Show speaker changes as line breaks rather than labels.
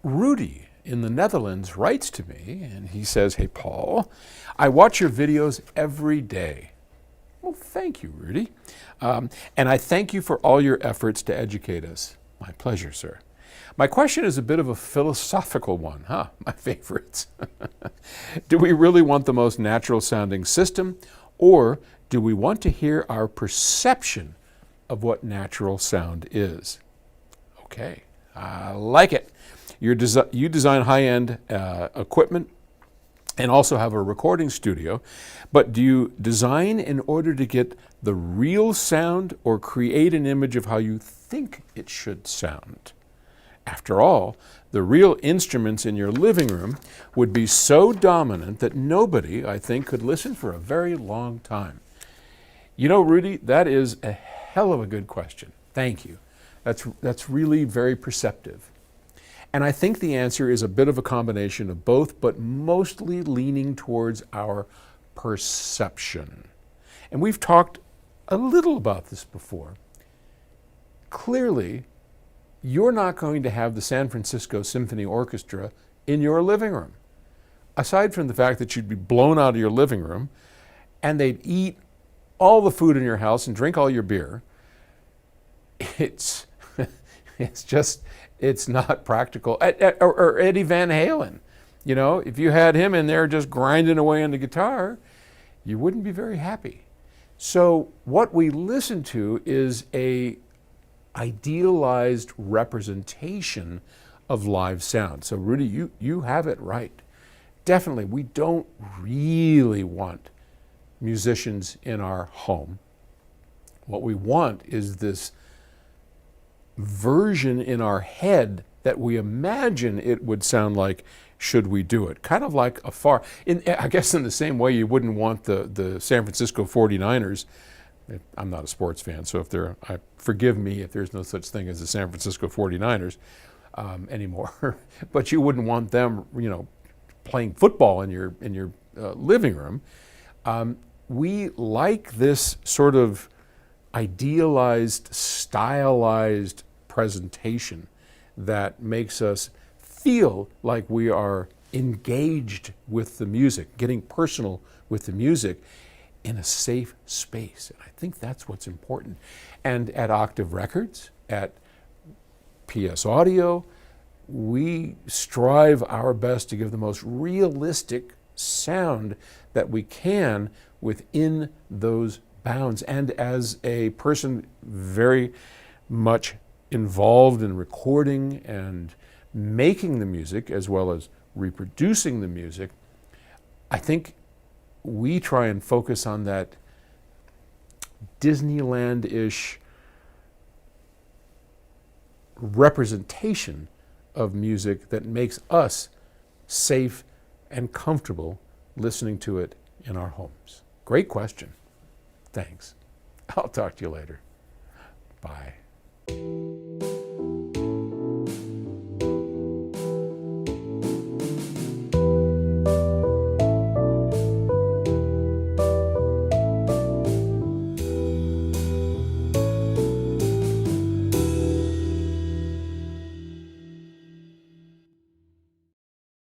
Rudy in the Netherlands writes to me and he says, "Hey, Paul, I watch your videos every day." Well, thank you, Rudy. And I thank you for all your efforts to educate us. My pleasure, sir. My question is a bit of a philosophical one, huh? My favorites. Do we really want the most natural sounding system, or do we want to hear our perception of what natural sound is? Okay, I like it. You design high-end equipment and also have a recording studio, but do you design in order to get the real sound or create an image of how you think it should sound? After all, the real instruments in your living room would be so dominant that nobody, I think, could listen for a very long time. You know, Rudy, that is a hell of a good question. Thank you. That's really very perceptive. And I think the answer is a bit of a combination of both, but mostly leaning towards our perception. And we've talked a little about this before. Clearly, you're not going to have the San Francisco Symphony Orchestra in your living room. Aside from the fact that you'd be blown out of your living room and they'd eat all the food in your house and drink all your beer, it's not practical. Or Eddie Van Halen, you know, if you had him in there just grinding away on the guitar, you wouldn't be very happy. So what we listen to is a idealized representation of live sound. So Rudy, you have it right. Definitely, we don't really want musicians in our home. What we want is this version in our head that we imagine it would sound like should we do it. Kind of like I guess in the same way you wouldn't want the San Francisco 49ers. I'm not a sports fan, so forgive me if there's no such thing as the San Francisco 49ers anymore. But you wouldn't want them, you know, playing football in your living room. We like this sort of idealized, stylized presentation that makes us feel like we are engaged with the music, getting personal with the music in a safe space. And I think that's what's important. And at Octave Records, at PS Audio, we strive our best to give the most realistic sound that we can within those bounds. And as a person very much involved in recording and making the music as well as reproducing the music, I think we try and focus on that Disneyland-ish representation of music that makes us safe and comfortable listening to it in our homes. Great question. Thanks. I'll talk to you later. Bye.